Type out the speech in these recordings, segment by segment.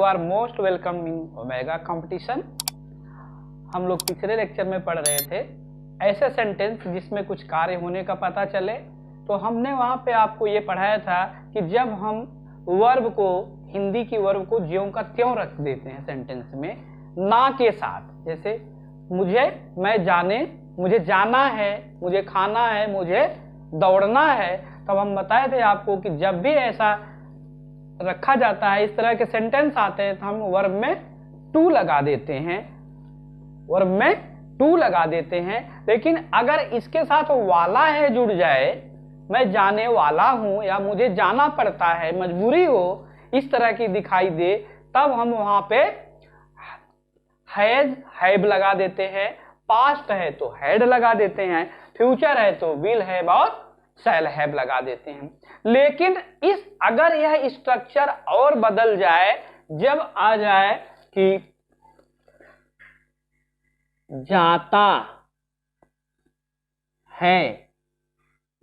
Are most welcome in Omega competition. हम लोग पिछले लेक्चर में पढ़ रहे थे ऐसे सेंटेंस जिसमें कुछ कार्य होने का पता चले। तो हमने वहां पे आपको ये पढ़ाया था कि जब हम वर्ब को, हिंदी की वर्ब को ज्यों का त्यों रख देते हैं सेंटेंस में, ना के साथ, जैसे मुझे, मैं जाने, मुझे जाना है, मुझे खाना है, मुझे दौड़ना है, तब हम बताए थे आपको कि जब भी ऐसा रखा जाता है, इस तरह के सेंटेंस आते हैं, तो हम वर्ब में टू लगा देते हैं, वर्ब में टू लगा देते हैं। लेकिन अगर इसके साथ वाला है जुड़ जाए, मैं जाने वाला हूं या मुझे जाना पड़ता है, मजबूरी हो, इस तरह की दिखाई दे, तब हम वहां पे हैज, हैव लगा देते हैं। पास्ट है तो हैड लगा देते हैं, फ्यूचर है तो विल हैव और शैल हैव लगा देते हैं। लेकिन अगर यह स्ट्रक्चर और बदल जाए, जब आ जाए कि जाता है,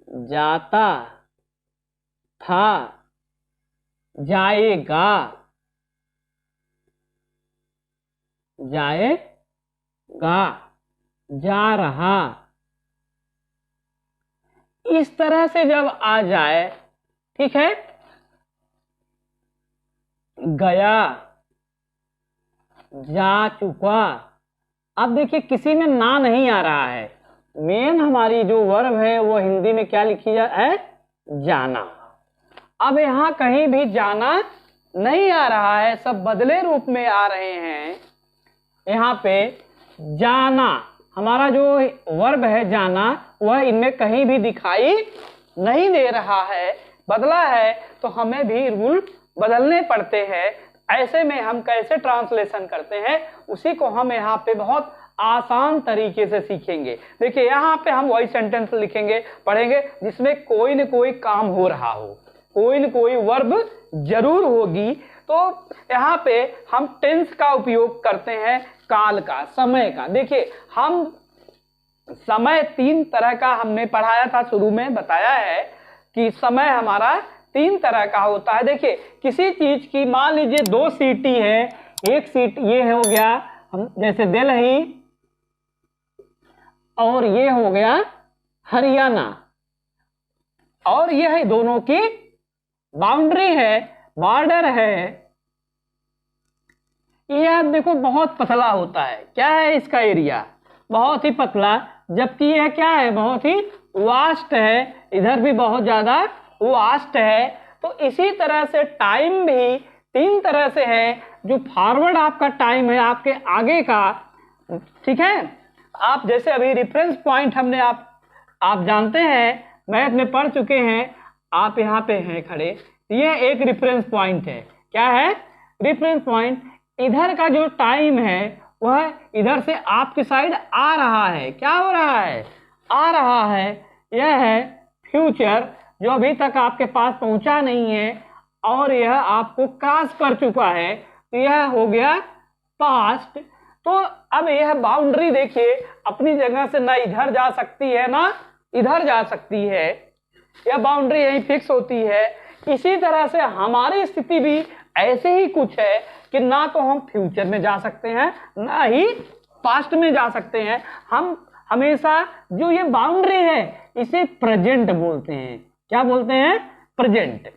जाता था, जाएगा, जाएगा, जा रहा, इस तरह से जब आ जाए, ठीक है, गया, जा चुका। अब देखिए किसी में ना नहीं आ रहा है, मेन हमारी जो वर्ब है वो हिंदी में क्या लिखी है, जाना। अब यहाँ कहीं भी जाना नहीं आ रहा है, सब बदले रूप में आ रहे हैं। यहाँ पे जाना, हमारा जो वर्ब है जाना, वह इनमें कहीं भी दिखाई नहीं दे रहा है, बदला है, तो हमें भी रूल बदलने पड़ते हैं। ऐसे में हम कैसे ट्रांसलेशन करते हैं, उसी को हम यहाँ पे बहुत आसान तरीके से सीखेंगे। देखिए यहाँ पे हम वही सेंटेंस लिखेंगे, पढ़ेंगे, जिसमें कोई न कोई काम हो रहा हो, कोई न कोई वर्ब जरूर होगी। तो यहाँ पे हम टेंस का उपयोग करते हैं, काल का, समय का। देखिए हम समय तीन तरह का हमने पढ़ाया था, शुरू में बताया है कि समय हमारा तीन तरह का होता है। देखिए किसी चीज की, मान लीजिए दो सिटी है, एक सीट ये हो गया हम जैसे दिल्ली, और ये हो गया हरियाणा, और यह दोनों की बाउंड्री है, बॉर्डर है। यह देखो बहुत पतला होता है, क्या है इसका एरिया, बहुत ही पतला, जबकि यह क्या है, बहुत ही वास्ट है, इधर भी बहुत ज्यादा वास्ट है। तो इसी तरह से टाइम भी तीन तरह से है, जो फॉरवर्ड आपका टाइम है, आपके आगे का, ठीक है। आप जैसे अभी रेफरेंस पॉइंट हमने आप जानते हैं, मैथ में पढ़ चुके हैं, आप यहाँ पे हैं खड़े, ये एक रेफरेंस पॉइंट है। क्या है, रेफरेंस पॉइंट। इधर का जो टाइम है वह इधर से आपकी साइड आ रहा है, क्या हो रहा है, आ रहा है। यह है फ्यूचर, जो अभी तक आपके पास पहुंचा नहीं है और यह आपको क्रॉस कर चुका है, तो यह हो गया पास्ट। तो अब यह बाउंड्री देखिए अपनी जगह से ना इधर जा सकती है ना इधर जा सकती है, यह बाउंड्री यही फिक्स होती है। इसी तरह से हमारी स्थिति भी ऐसे ही कुछ है कि ना तो हम फ्यूचर में जा सकते हैं, ना ही पास्ट में जा सकते हैं। हम हमेशा जो ये बाउंड्री है इसे प्रेजेंट बोलते हैं। क्या बोलते हैं, प्रेजेंट।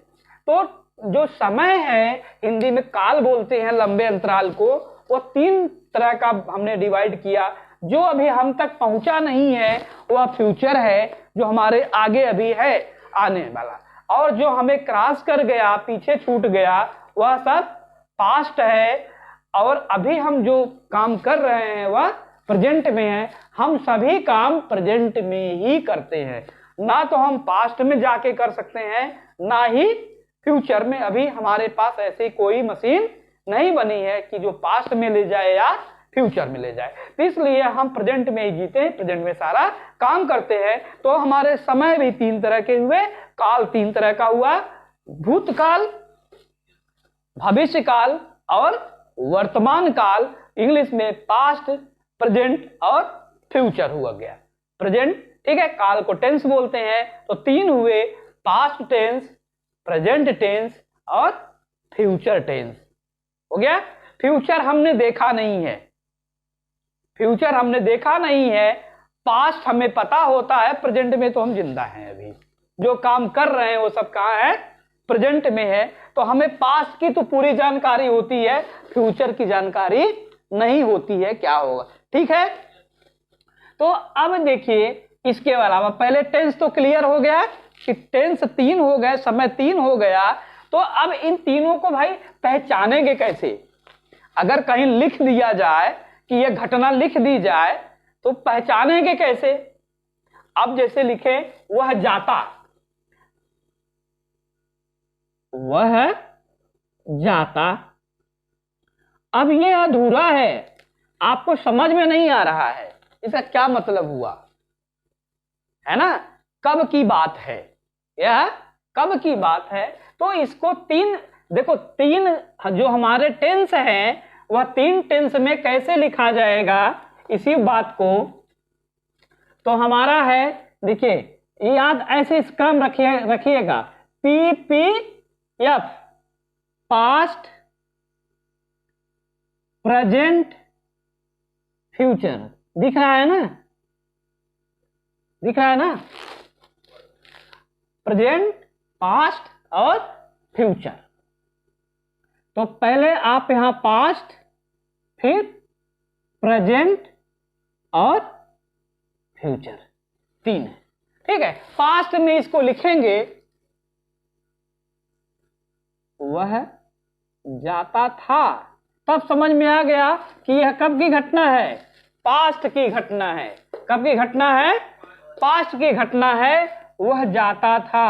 तो जो समय है, हिंदी में काल बोलते हैं लंबे अंतराल को, वो तीन तरह का हमने डिवाइड किया। जो अभी हम तक पहुंचा नहीं है वह फ्यूचर है, जो हमारे आगे अभी है, आने वाला। और जो हमें क्रॉस कर गया, पीछे छूट गया, वह सब पास्ट है। और अभी हम जो काम कर रहे हैं वह प्रेजेंट में है। हम सभी काम प्रेजेंट में ही करते हैं, ना तो हम पास्ट में जाके कर सकते हैं, ना ही फ्यूचर में। अभी हमारे पास ऐसी कोई मशीन नहीं बनी है कि जो पास्ट में ले जाए या फ्यूचर में ले जाए। तो इसलिए हम प्रेजेंट में ही जीते हैं, प्रेजेंट में सारा काम करते हैं। तो हमारे समय भी तीन तरह के हुए, काल तीन तरह का हुआ, भूतकाल, भविष्य काल और वर्तमान काल। इंग्लिश में पास्ट, प्रेजेंट और फ्यूचर हुआ गया। प्रेजेंट, ठीक है, काल को टेंस बोलते हैं, तो तीन हुए, पास्ट टेंस, प्रेजेंट टेंस और फ्यूचर टेंस। हो गया। फ्यूचर हमने देखा नहीं है, फ्यूचर हमने देखा नहीं है, पास्ट हमें पता होता है, प्रेजेंट में तो हम जिंदा हैं, अभी जो काम कर रहे हैं वो सब कहाँ है, प्रेजेंट में है। तो हमें पास्ट की तो पूरी जानकारी होती है, फ्यूचर की जानकारी नहीं होती है क्या होगा। ठीक है, तो अब देखिए इसके अलावा पहले टेंस तो क्लियर हो गया कि टेंस 3 हो गए, समय 3 हो गया। तो अब इन तीनों को भाई पहचानेंगे कैसे? अगर कहीं लिख दिया जाए कि यह घटना लिख दी जाए तो पहचानेंगे कैसे? अब जैसे लिखे वह जाता, वह जाता, अब ये अधूरा है, आपको समझ में नहीं आ रहा है इसका क्या मतलब हुआ, है ना? कब की बात है, यह कब की बात है। तो इसको तीन, देखो तीन जो हमारे टेंस हैं वह 3 टेंस में कैसे लिखा जाएगा इसी बात को तो हमारा है, देखिए याद ऐसे क्रम रखिएगा, PPF पास्ट प्रेजेंट फ्यूचर, दिख रहा है ना, दिख रहा है ना, प्रेजेंट पास्ट और फ्यूचर। तो पहले आप यहां पास्ट, फिर प्रेजेंट और फ्यूचर, 3 है। ठीक है, पास्ट में इसको लिखेंगे वह जाता था, तब समझ में आ गया कि यह कब की घटना है, पास्ट की घटना है। कब की घटना है? पास्ट की घटना है, वह जाता था,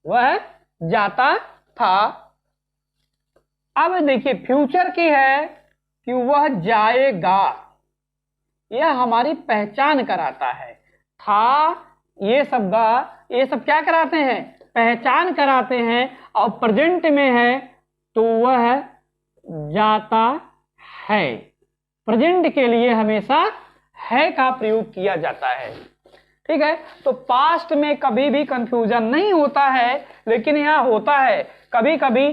वह जाता था। अब देखिए फ्यूचर की है कि वह जाएगा, यह हमारी पहचान कराता है। था ये सब क्या कराते हैं? पहचान कराते हैं। और प्रेजेंट में है तो वह जाता है, प्रेजेंट के लिए हमेशा है का प्रयोग किया जाता है। ठीक है, तो पास्ट में कभी भी कंफ्यूजन नहीं होता है, लेकिन यहाँ होता है कभी कभी।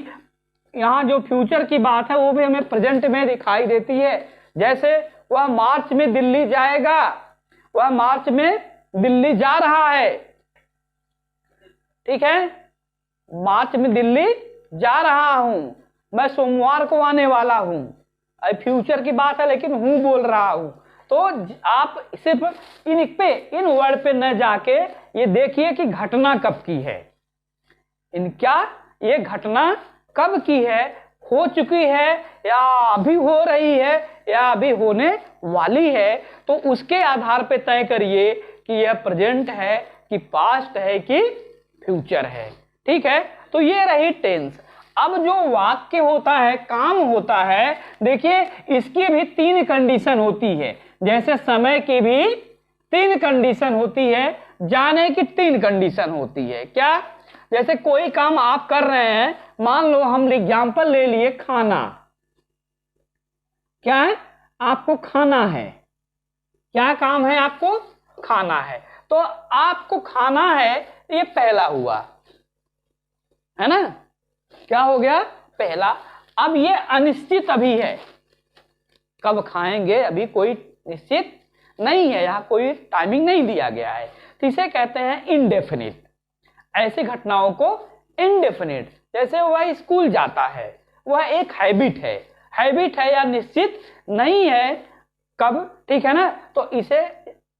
यहाँ जो फ्यूचर की बात है वो भी हमें प्रेजेंट में दिखाई देती है। जैसे वह मार्च में दिल्ली जाएगा, वह मार्च में दिल्ली जा रहा है। ठीक है, मार्च में दिल्ली जा रहा हूं, मैं सोमवार को आने वाला हूं। फ्यूचर की बात है लेकिन हूं बोल रहा हूं। तो आप सिर्फ इन वर्ड पे न जाके ये देखिए कि घटना कब की है, ये घटना कब की है, हो चुकी है या अभी हो रही है या अभी होने वाली है। तो उसके आधार पे तय करिए कि यह प्रेजेंट है कि पास्ट है कि फ्यूचर है। ठीक है, तो ये रही टेंस। अब जो वाक्य होता है, काम होता है, देखिए इसकी भी 3 कंडीशन होती है। जैसे समय की भी 3 कंडीशन होती है, जाने की 3 कंडीशन होती है। क्या? जैसे कोई काम आप कर रहे हैं, मान लो हम एग्जाम्पल ले लिए खाना, क्या है? आपको खाना है, क्या काम है? आपको खाना है। तो आपको खाना है, ये पहला हुआ, है ना? क्या हो गया? पहला। अब ये अनिश्चित अभी है, कब खाएंगे अभी कोई निश्चित नहीं है, यहां कोई टाइमिंग नहीं दिया गया है। तो इसे कहते हैं इनडेफिनिट। ऐसी घटनाओं को इनडेफिनिट, जैसे वह स्कूल जाता है, वह एक हैबिट है या निश्चित नहीं है कब। ठीक है ना? तो इसे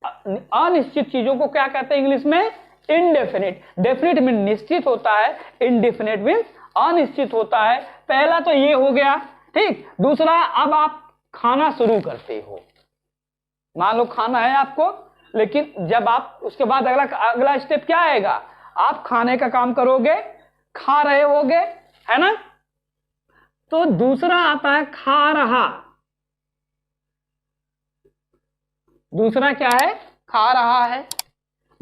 अनिश्चित चीजों को क्या कहते हैं इंग्लिश में? इनडेफिनिट। डेफिनिट में निश्चित होता है, इनडेफिनिट में अनिश्चित होता है। पहला तो ये हो गया। ठीक, दूसरा, अब आप खाना शुरू करते हो, मान लो खाना है आपको, लेकिन जब आप उसके बाद अगला स्टेप क्या आएगा? आप खाने का काम करोगे, खा रहे होगे, है ना? तो दूसरा आता है खा रहा। दूसरा क्या है? खा रहा है।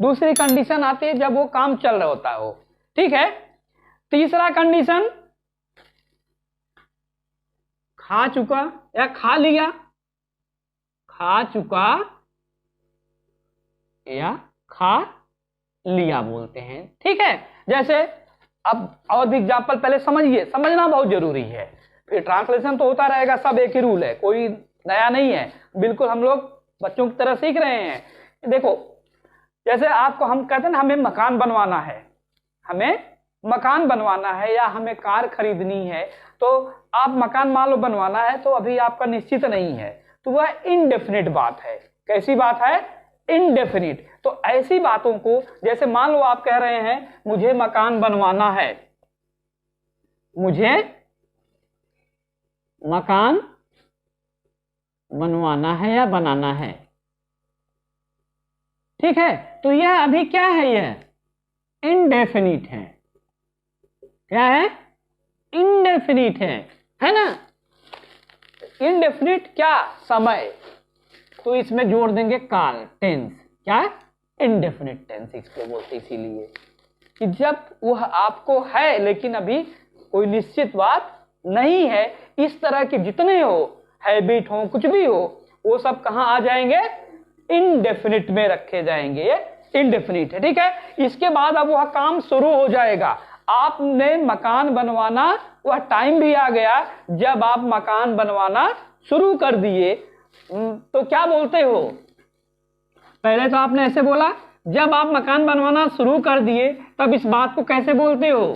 दूसरी कंडीशन आती है जब वो काम चल रहा होता हो। ठीक है, तीसरा कंडीशन खा चुका या खा लिया, खा चुका या खा लिया बोलते हैं। ठीक है, जैसे अब और भी एग्जाम्पल पहले समझिए, समझना बहुत जरूरी है, फिर ट्रांसलेशन तो होता रहेगा, सब एक ही रूल है, कोई नया नहीं है, बिल्कुल हम लोग बच्चों की तरह सीख रहे हैं। देखो जैसे आपको हम कहते हैं ना, हमें मकान बनवाना है, हमें मकान बनवाना है या हमें कार खरीदनी है, तो आप मकान मान लो बनवाना है तो अभी आपका निश्चित नहीं है, तो वह इनडेफिनिट बात है। कैसी बात है? इनडेफिनिट। तो ऐसी बातों को, जैसे मान लो आप कह रहे हैं मुझे मकान बनवाना है, मुझे मकान बनवाना है या बनाना है, ठीक है, तो यह अभी क्या है? यह इनडेफिनिट है। क्या है? इनडेफिनिट है ना? इनडेफिनिट क्या? समय, तो इसमें जोड़ देंगे काल, टेंस। क्या? इनडेफिनिट टेंस इसको बोलते, इसीलिए कि जब वह आपको है लेकिन अभी कोई निश्चित बात नहीं है। इस तरह के जितने हो, हैबिट हो, कुछ भी हो, वो सब कहां आ जाएंगे? इनडेफिनिट में रखे जाएंगे। ये इनडेफिनिट है, ठीक है। इसके बाद अब वह काम शुरू हो जाएगा। आपने मकान बनवाना, वह टाइम भी आ गया जब आप मकान बनवाना शुरू कर दिए, तो क्या बोलते हो? पहले तो आपने ऐसे बोला, जब आप मकान बनवाना शुरू कर दिए तब इस बात को कैसे बोलते हो?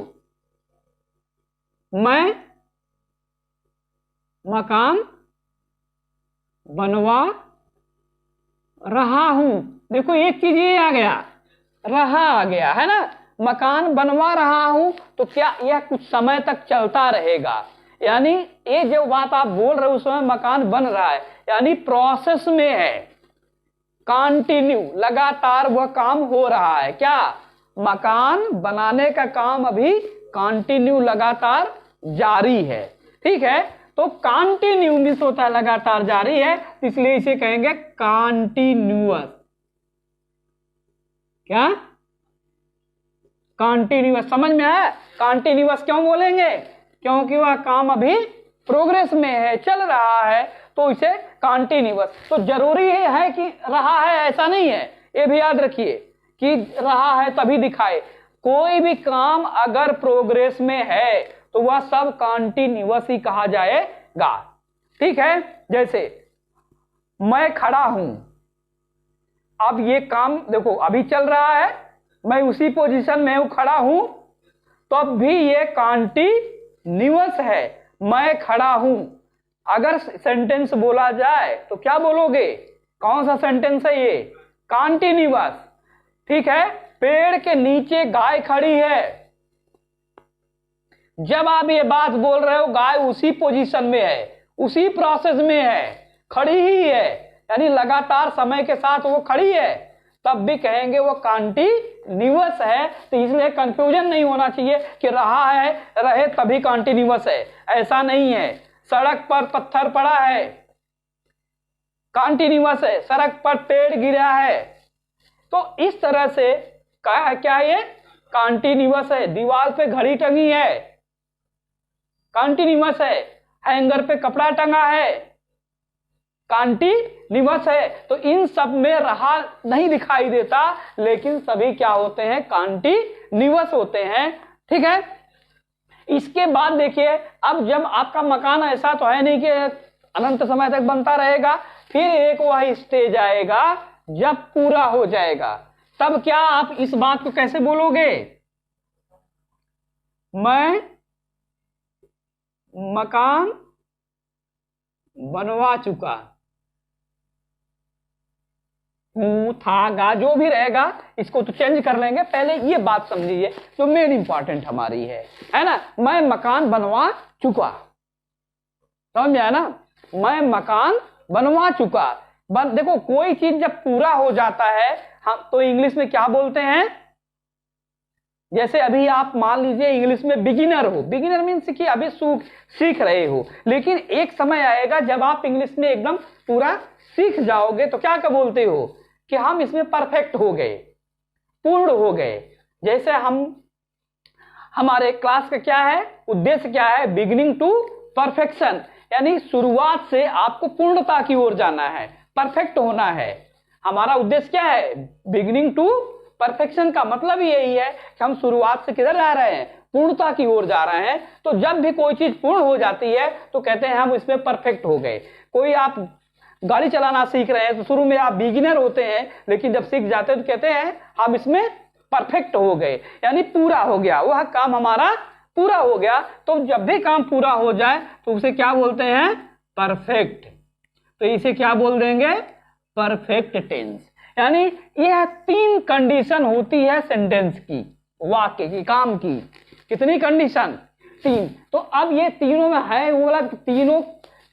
मैं मकान बनवा रहा हूं। देखो एक चीज ये आ गया, रहा आ गया है ना, मकान बनवा रहा हूं, तो क्या यह कुछ समय तक चलता रहेगा? यानी ये जो बात आप बोल रहे हो उस समय मकान बन रहा है, यानी प्रोसेस में है, कंटिन्यू, लगातार वह काम हो रहा है। क्या? मकान बनाने का काम अभी कंटिन्यू, लगातार जारी है, ठीक है। तो कंटिन्यू मिस होता है लगातार जारी है, इसलिए इसे कहेंगे कंटिन्यूअस। क्या? कंटिन्यूअस। समझ में आया? कंटिन्यूअस क्यों बोलेंगे? क्योंकि वह काम अभी प्रोग्रेस में है, चल रहा है, तो इसे कंटिन्यूअस। तो जरूरी है कि रहा है, ऐसा नहीं है, ये भी याद रखिए कि रहा है तभी दिखाए। कोई भी काम अगर प्रोग्रेस में है तो वह सब कंटिन्यूअस ही कहा जाएगा, ठीक है। जैसे मैं खड़ा हूं, अब ये काम देखो अभी चल रहा है, मैं उसी पोजीशन में हूं, खड़ा हूं, तो अब भी ये कंटिन्यूअस है, मैं खड़ा हूं। अगर सेंटेंस बोला जाए तो क्या बोलोगे? कौन सा सेंटेंस है ये? कंटिन्यूअस, ठीक है। पेड़ के नीचे गाय खड़ी है, जब आप ये बात बोल रहे हो गाय उसी पोजीशन में है, उसी प्रोसेस में है, खड़ी ही है, यानी लगातार समय के साथ वो खड़ी है, तब भी कहेंगे वो कंटिन्यूअस है। तो इसलिए कंफ्यूजन नहीं होना चाहिए कि रहा है, रहे तभी कंटिन्यूअस है, ऐसा नहीं है। सड़क पर पत्थर पड़ा है, कंटिन्यूअस है, सड़क पर पेड़ गिरा है, तो इस तरह से क्या ये कंटिन्यूअस है। दीवार पे घड़ी टंगी है, कंटिन्यूअस है। हैंगर पे कपड़ा टंगा है, कंटिन्यूअस है। तो इन सब में रहा नहीं दिखाई देता, लेकिन सभी क्या होते हैं? कंटिन्यूअस होते हैं, ठीक है। इसके बाद देखिए, अब जब आपका मकान ऐसा तो है नहीं कि अनंत समय तक बनता रहेगा, फिर एक वह स्टेज आएगा जब पूरा हो जाएगा, तब क्या आप इस बात को कैसे बोलोगे? मैं मकान बनवा चुका हूं, था, गा, जो भी रहेगा, इसको तो चेंज कर लेंगे। पहले ये बात समझिए जो मेन इंपॉर्टेंट हमारी है ना। मैं मकान बनवा चुका, समझ में आया ना? मैं मकान बनवा चुका। देखो कोई चीज जब पूरा हो जाता है, हम तो इंग्लिश में क्या बोलते हैं? जैसे अभी आप मान लीजिए इंग्लिश में बिगिनर हो, बिगिनर मीन्स कि अभी सीख रहे हो, लेकिन एक समय आएगा जब आप इंग्लिश में एकदम पूरा सीख जाओगे, तो क्या बोलते हो कि हम इसमें परफेक्ट हो गए, पूर्ण हो गए। जैसे हमारे क्लास का क्या है उद्देश्य, क्या है? बिगिनिंग टू परफेक्शन, यानी शुरुआत से आपको पूर्णता की ओर जाना है, परफेक्ट होना है। हमारा उद्देश्य क्या है? बिगिनिंग टू परफेक्शन का मतलब यही है कि हम शुरुआत से किधर जा रहे हैं? पूर्णता की ओर जा रहे हैं। तो जब भी कोई चीज पूर्ण हो जाती है तो कहते हैं हम इसमें परफेक्ट हो गए। कोई आप गाड़ी चलाना सीख रहे हैं तो शुरू में आप बिगिनर होते हैं, लेकिन जब सीख जाते हैं तो कहते हैं हम इसमें परफेक्ट हो गए, यानी पूरा हो गया, वह काम हमारा पूरा हो गया। तो जब भी काम पूरा हो जाए तो उसे क्या बोलते हैं? परफेक्ट। तो इसे क्या बोल देंगे? Perfect tense. यानी यह 3 कंडीशन होती है सेंटेंस की, वाक्य की, काम की। कितनी कंडीशन? 3। तो अब ये तीनों में है, वो वाला तीनों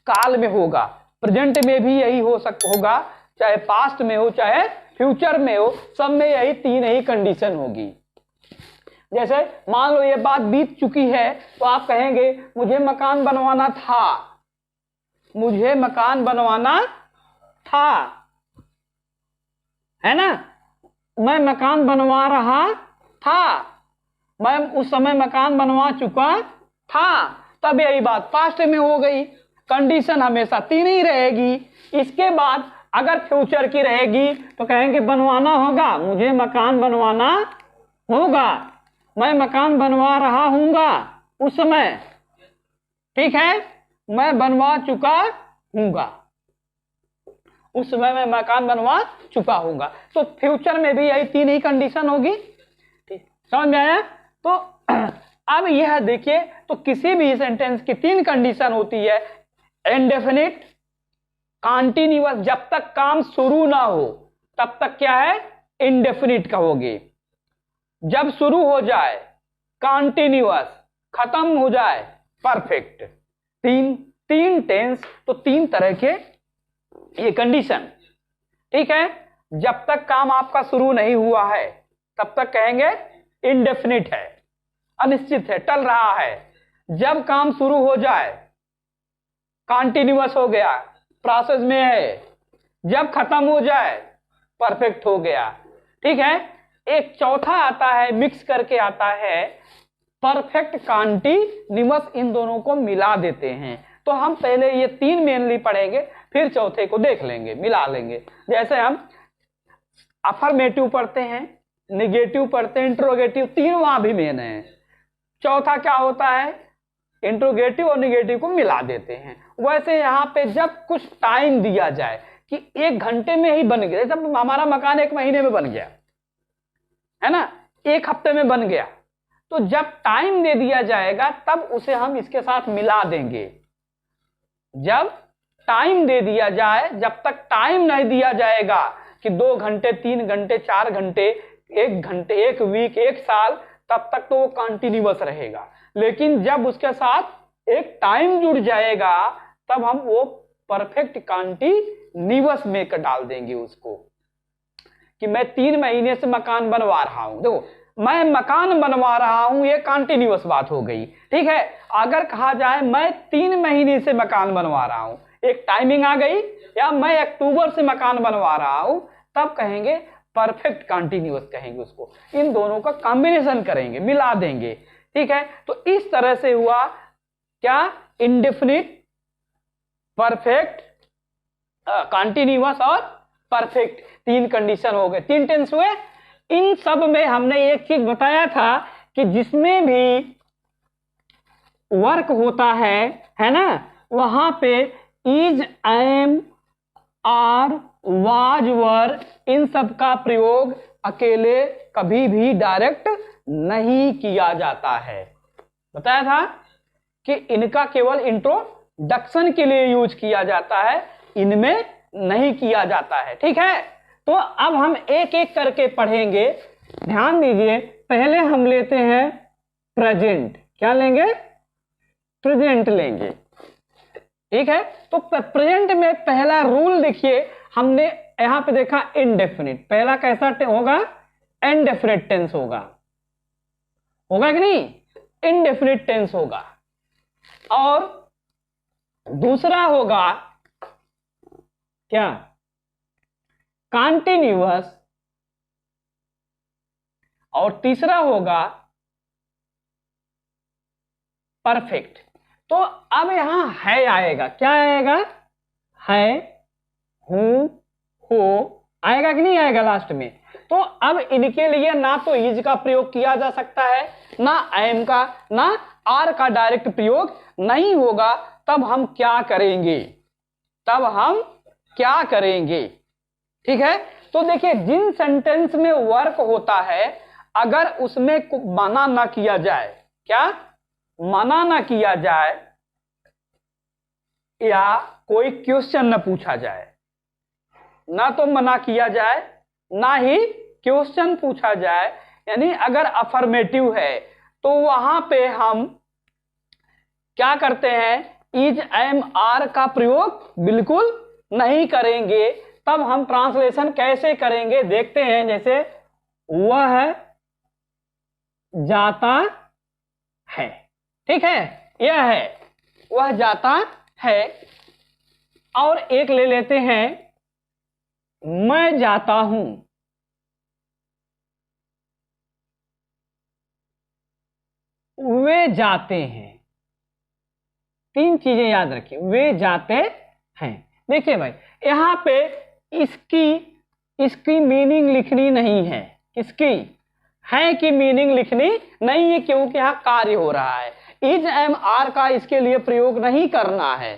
काल में होगा, प्रेजेंट में भी यही होगा, चाहे पास्ट में हो चाहे फ्यूचर में हो, सब में यही 3 ही कंडीशन होगी। जैसे मान लो ये बात बीत चुकी है तो आप कहेंगे मुझे मकान बनवाना था, मुझे मकान बनवाना था, है ना, मैं मकान बनवा रहा था, मैं उस समय मकान बनवा चुका था। तब यही बात पास्ट में हो गई। कंडीशन हमेशा 3 ही रहेगी। इसके बाद अगर फ्यूचर की रहेगी तो कहेंगे बनवाना होगा, मुझे मकान बनवाना होगा, मैं मकान बनवा रहा हूंगा उस समय, ठीक है, मैं बनवा चुका हूंगा, उस समय मैं मकान बनवा चुका हूंगा। तो फ्यूचर में भी यही 3 ही कंडीशन होगी। ठीक, समझ में आया? तो अब यह देखिए, तो किसी भी सेंटेंस की 3 कंडीशन होती है। इंडेफिनिट, कॉन्टिन्यूअस, जब तक काम शुरू ना हो तब तक क्या है? इंडेफिनिट कहोगे। जब शुरू हो जाए कॉन्टिन्यूअस, खत्म हो जाए परफेक्ट। 3 टेंस, तो 3 तरह के ये कंडीशन, ठीक है। जब तक काम आपका शुरू नहीं हुआ है तब तक कहेंगे इंडेफिनिट है, अनिश्चित है, टल रहा है। जब काम शुरू हो जाए कॉन्टिन्यूअस हो गया, प्रोसेस में है। जब खत्म हो जाए परफेक्ट हो गया, ठीक है। एक चौथा आता है, मिक्स करके आता है, परफेक्ट कॉन्टिन्यूअस, इन दोनों को मिला देते हैं। तो हम पहले ये 3 मेनली पढ़ेंगे, फिर चौथे को देख लेंगे, मिला लेंगे। जैसे हम अफर्मेटिव पढ़ते हैं, निगेटिव पढ़ते हैं, इंट्रोगेटिव, 3 वहां भी मेन है। चौथा क्या होता है? इंट्रोगेटिव और निगेटिव को मिला देते हैं। वैसे यहाँ पे जब कुछ टाइम दिया जाए कि 1 घंटे में ही बन गया, जब हमारा मकान 1 महीने में बन गया है ना, 1 हफ्ते में बन गया, तो जब टाइम दे दिया जाएगा तब उसे हम इसके साथ मिला देंगे। जब टाइम दे दिया जाए, जब तक टाइम नहीं दिया जाएगा कि 2 घंटे, 3 घंटे, 4 घंटे, 1 घंटे, 1 वीक, 1 साल, तब तक तो वो कंटिन्यूअस रहेगा। लेकिन जब उसके साथ एक टाइम जुड़ जाएगा तब हम वो परफेक्ट कंटिन्यूअस में डाल देंगे उसको, कि मैं 3 महीने से मकान बनवा रहा हूं। देखो, मैं मकान बनवा रहा हूं, ये कंटिन्यूअस बात हो गई, ठीक है। अगर कहा जाए मैं 3 महीने से मकान बनवा रहा हूं, एक टाइमिंग आ गई, या मैं अक्टूबर से मकान बनवा रहा हूं, तब कहेंगे परफेक्ट कंटिन्यूअस कहेंगे उसको। इन दोनों का कॉम्बिनेशन करेंगे, मिला देंगे, ठीक है। तो इस तरह से हुआ क्या? इंडेफिनिट, परफेक्ट, कंटिन्यूअस और परफेक्ट, 3 कंडीशन हो गए, 3 टेंस हुए। इन सब में हमने एक चीज बताया था कि जिसमें भी वर्क होता है ना, वहां पे इज, एम, आर, वाज, वर, इन सब का प्रयोग अकेले कभी भी डायरेक्ट नहीं किया जाता है। बताया था कि इनका केवल इंट्रोडक्शन के लिए यूज किया जाता है, इनमें नहीं किया जाता है, ठीक है। तो अब हम एक एक करके पढ़ेंगे, ध्यान दीजिए। पहले हम लेते हैं प्रेजेंट। क्या लेंगे? प्रेजेंट लेंगे, ठीक है। तो प्रेजेंट में पहला रूल देखिए, हमने यहां पे देखा इनडेफिनिट। पहला कैसा होगा? इनडेफिनिट टेंस होगा, होगा कि नहीं? इनडेफिनिट टेंस होगा। और दूसरा होगा क्या? कंटिन्यूअस। और तीसरा होगा परफेक्ट। तो अब यहां है आएगा, क्या आएगा? है, हूं, हो आएगा कि नहीं आएगा लास्ट में? तो अब इनके लिए ना तो इज का प्रयोग किया जा सकता है, ना एम का, ना आर का डायरेक्ट प्रयोग नहीं होगा। तब हम क्या करेंगे, तब हम क्या करेंगे? ठीक है, तो देखिए जिन सेंटेंस में वर्क होता है, अगर उसमें मना ना किया जाए, क्या मना ना किया जाए, या कोई क्वेश्चन न पूछा जाए, ना तो मना किया जाए ना ही क्वेश्चन पूछा जाए, यानी अगर अफर्मेटिव है तो वहां पे हम क्या करते हैं, इज एम आर का प्रयोग बिल्कुल नहीं करेंगे। तब हम ट्रांसलेशन कैसे करेंगे देखते हैं। जैसे वह जाता है, ठीक है, यह है वह जाता है। और एक ले लेते हैं, मैं जाता हूं, वे जाते हैं। तीन चीजें याद रखिए, वे जाते हैं। देखिए भाई यहां पे इसकी मीनिंग लिखनी नहीं है, किसकी है की मीनिंग लिखनी नहीं है, क्योंकि यहां कार्य हो रहा है। इज एम आर का इसके लिए प्रयोग नहीं करना है।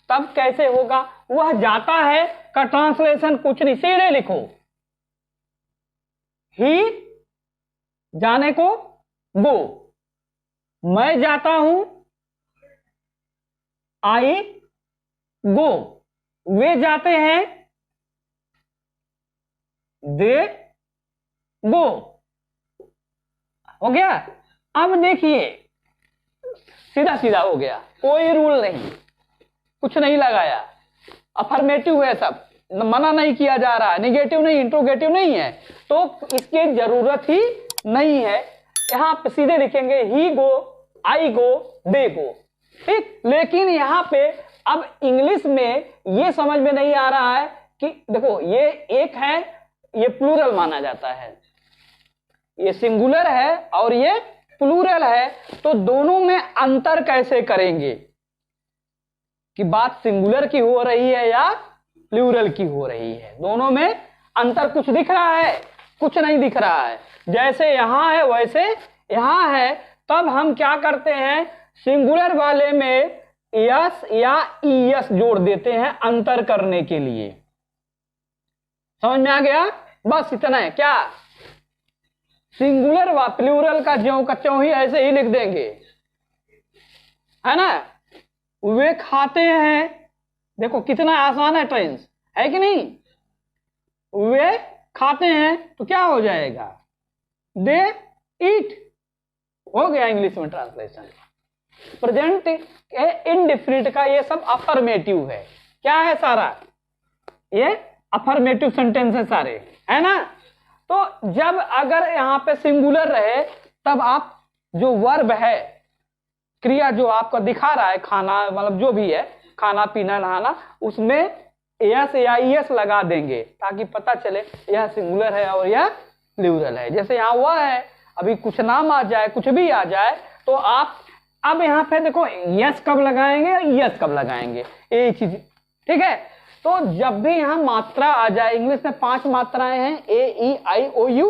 तब कैसे होगा, वह जाता है का ट्रांसलेशन कुछ नहीं, सीधे लिखो ही जाने को गो, मैं जाता हूं आई गो, वे जाते हैं दे गो। हो गया। अब देखिए सीधा सीधा हो गया, कोई रूल नहीं, कुछ नहीं लगाया, अफर्मेटिव है सब, मना नहीं किया जा रहा है, निगेटिव नहीं, इंट्रोगेटिव नहीं है, तो इसकी जरूरत ही नहीं है। यहां पे सीधे लिखेंगे ही गो, आई गो, दे गो, ठीक। लेकिन यहां पे अब इंग्लिश में ये समझ में नहीं आ रहा है कि देखो ये एक है, ये प्लूरल माना जाता है, ये सिंगुलर है और ये प्लूरल है, तो दोनों में अंतर कैसे करेंगे कि बात सिंगुलर की हो रही है या प्लूरल की हो रही है। दोनों में अंतर कुछ दिख रहा है, कुछ नहीं दिख रहा है। जैसे यहां है वैसे यहां है। तब हम क्या करते हैं, सिंगुलर वाले में यस या ईएस जोड़ देते हैं अंतर करने के लिए। समझ में आ गया? बस इतना है। क्या सिंगुलर व प्लूरल का ज्यों का त्यों ही ऐसे ही लिख देंगे, है ना। वे खाते हैं, देखो कितना आसान है टेंस, है कि नहीं। वे खाते हैं तो क्या हो जाएगा, दे ईट, हो गया इंग्लिश में ट्रांसलेशन। प्रेजेंट इंडेफिनिट का ये सब अफर्मेटिव है। क्या है सारा, ये अफर्मेटिव सेंटेंस है सारे, है ना। तो जब अगर यहां पे सिंगुलर रहे तब आप जो वर्ब है, क्रिया जो आपका दिखा रहा है, खाना मतलब जो भी है, खाना पीना नहाना, उसमें एस या ईएस लगा देंगे ताकि पता चले यह सिंगुलर है और यह प्लूरल है। जैसे यहाँ हुआ है, अभी कुछ नाम आ जाए, कुछ भी आ जाए, तो आप अब यहाँ पे देखो यस कब लगाएंगे, यस कब लगाएंगे, ये चीज, ठीक है। तो जब भी यहाँ मात्रा आ जाए, इंग्लिश में 5 मात्राएं हैं, ए ई आई ओ यू,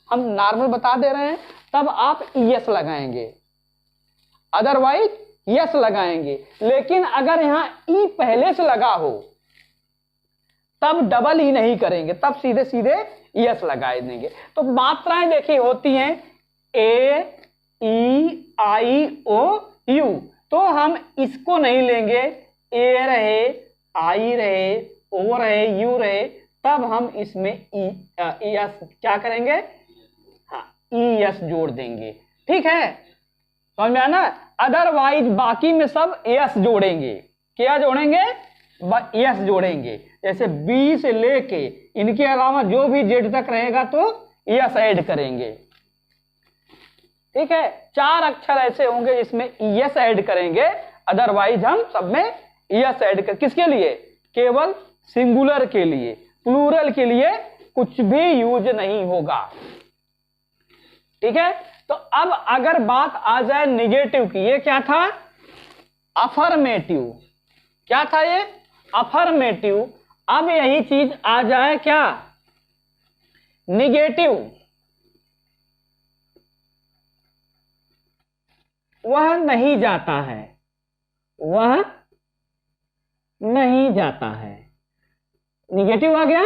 हम नॉर्मल बता दे रहे हैं, तब आप यस लगाएंगे, अदरवाइज यस लगाएंगे। लेकिन अगर यहाँ ई पहले से लगा हो तब डबल ई नहीं करेंगे, तब सीधे सीधे यस लगा देंगे। तो मात्राएं देखिए होती हैं ए ई आई ओ यू, तो हम इसको नहीं लेंगे, ए रहे, आई रहे, ओ रहे, यू रहे, तब हम इसमें एस क्या करेंगे, हाँ एस जोड़ देंगे, ठीक है, समझ में आया ना। अदरवाइज बाकी में सब एस जोड़ेंगे। क्या जोड़ेंगे, एस जोड़ेंगे। जैसे बी से लेके इनके अलावा जो भी जेड तक रहेगा तो एस ऐड करेंगे, ठीक है। 4 अक्षर ऐसे होंगे जिसमें एस ऐड करेंगे, अदरवाइज हम सब में एस ऐड कर, किसके लिए, केवल सिंगुलर के लिए, प्लूरल के लिए कुछ भी यूज नहीं होगा, ठीक है। तो अब अगर बात आ जाए निगेटिव की, ये क्या था, अफर्मेटिव, क्या था ये, अफर्मेटिव। अब यही चीज आ जाए क्या, निगेटिव, वह नहीं जाता है, वह नहीं जाता है, निगेटिव आ गया।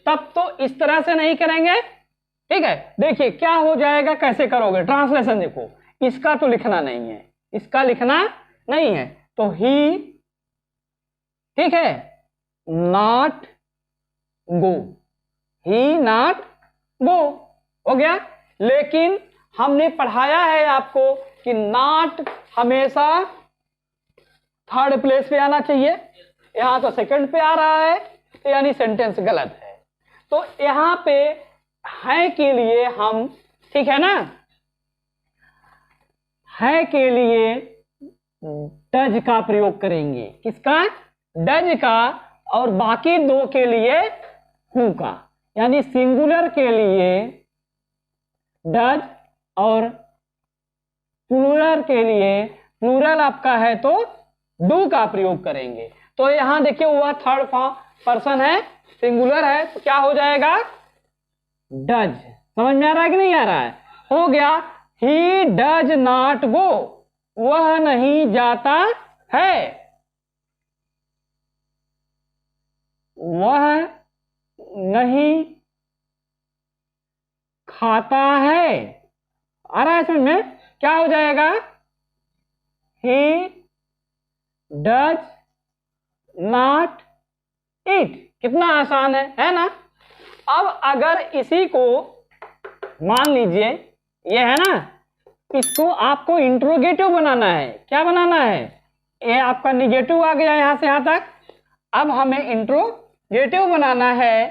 तब तो इस तरह से नहीं करेंगे, ठीक है। देखिए क्या हो जाएगा, कैसे करोगे, ट्रांसलेशन देखो, इसका तो लिखना नहीं है, इसका लिखना नहीं है, तो ही, ठीक है, not go, he not go हो गया। लेकिन हमने पढ़ाया है आपको कि नॉट हमेशा थर्ड प्लेस पे आना चाहिए, यहां तो सेकंड पे आ रहा है, तो यानी सेंटेंस गलत है। तो यहां पे है के लिए हम, ठीक है ना, है के लिए डज का प्रयोग करेंगे, किसका, डज का, और बाकी दो के लिए हु का, यानी सिंगुलर के लिए डज और प्लूरल के लिए, प्लूरल आपका है तो डू का प्रयोग करेंगे। तो यहां देखिए वह थर्ड पर्सन है, सिंगुलर है, तो क्या हो जाएगा, डज। समझ में आ रहा है कि नहीं आ रहा है, हो गया। ही डज नॉट गो, वह नहीं जाता है, वह नहीं खाता है। आ रहा है समझ में, क्या हो जाएगा, ही डज नॉट ईट। कितना आसान है ना। अब अगर इसी को मान लीजिए, ये है ना, इसको आपको इंट्रोगेटिव बनाना है। क्या बनाना है, ये आपका निगेटिव आ गया यहां से यहां तक, अब हमें इंट्रोगेटिव बनाना है,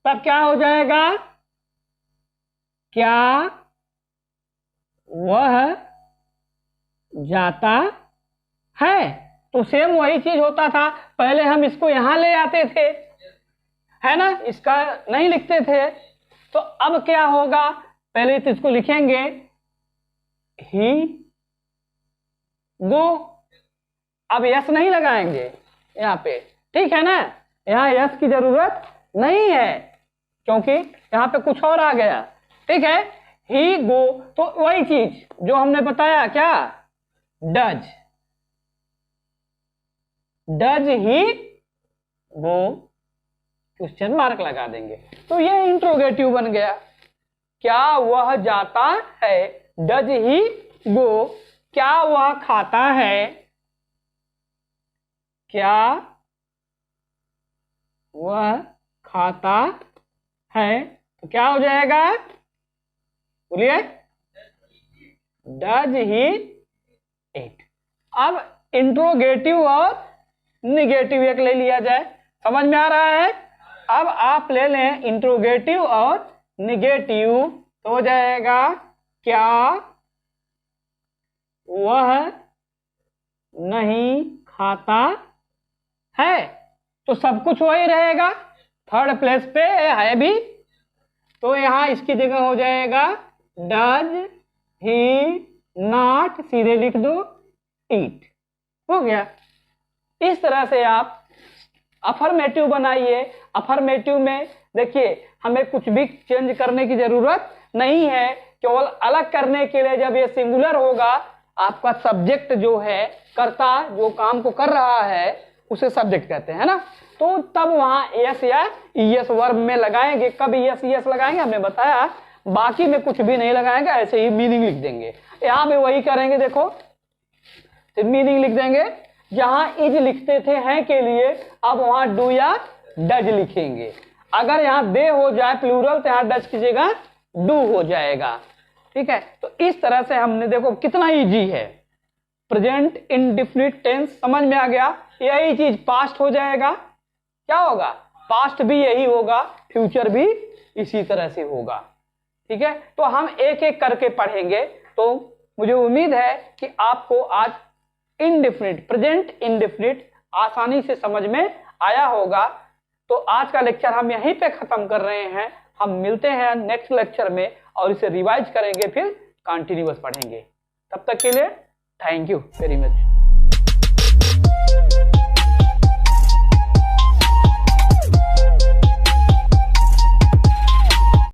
तब क्या हो जाएगा, क्या वह जाता है। तो सेम वही चीज होता था, पहले हम इसको यहां ले आते थे, है ना, इसका नहीं लिखते थे। तो अब क्या होगा, पहले तो इसको लिखेंगे ही गो, अब यस नहीं लगाएंगे यहाँ पे, ठीक है ना, यहाँ यस की जरूरत नहीं है क्योंकि यहाँ पे कुछ और आ गया, ठीक है। ही गो, तो वही चीज जो हमने बताया, क्या, does, does he go, question mark लगा देंगे, तो ये इंट्रोगेटिव बन गया। क्या वह जाता है, डज ही गो, क्या वह खाता है, क्या वह खाता है, तो क्या हो जाएगा, बोलिए, डज ही ईट। अब इंट्रोगेटिव और निगेटिव एक ले लिया जाए, समझ में आ रहा है। अब आप ले लें इंट्रोगेटिव और निगेटिव, तो हो जाएगा, क्या वह नहीं खाता है, तो सब कुछ वही रहेगा, थर्ड प्लेस पे है भी, तो यहां इसकी जगह हो जाएगा डज ही नॉट, सीधे लिख दो ईट, हो गया। इस तरह से आप अफर्मेटिव बनाइए। अफर्मेटिव में देखिए हमें कुछ भी चेंज करने की जरूरत नहीं है, केवल अलग करने के लिए जब ये सिंगुलर होगा, आपका सब्जेक्ट जो है, कर्ता जो काम को कर रहा है उसे सब्जेक्ट कहते हैं ना, तो तब वहां एस या ईएस वर्ब में लगाएंगे। कब एस ईएस लगाएंगे हमने बताया, बाकी में कुछ भी नहीं लगाएंगे, ऐसे ही मीनिंग लिख देंगे। यहां पे वही करेंगे, देखो मीनिंग लिख देंगे, जहां इज लिखते थे हैं के लिए, अब वहां डू या डज लिखेंगे। अगर यहां दे हो जाए प्लूरल, तो यहां डज की जगह डू हो जाएगा, ठीक है। तो इस तरह से हमने, देखो कितना इजी है, प्रेजेंट इंडेफिनिट टेंस समझ में आ गया। यही चीज पास्ट हो जाएगा, क्या होगा, पास्ट भी यही होगा, फ्यूचर भी इसी तरह से होगा, ठीक है। तो हम एक एक करके पढ़ेंगे, तो मुझे उम्मीद है कि आपको आज इंडेफिनिट, प्रेजेंट इंडेफिनिट आसानी से समझ में आया होगा। तो आज का लेक्चर हम यहीं पे खत्म कर रहे हैं, हम मिलते हैं नेक्स्ट लेक्चर में और इसे रिवाइज करेंगे, फिर कंटिन्यूअस पढ़ेंगे। तब तक के लिए थैंक यू वेरी मच।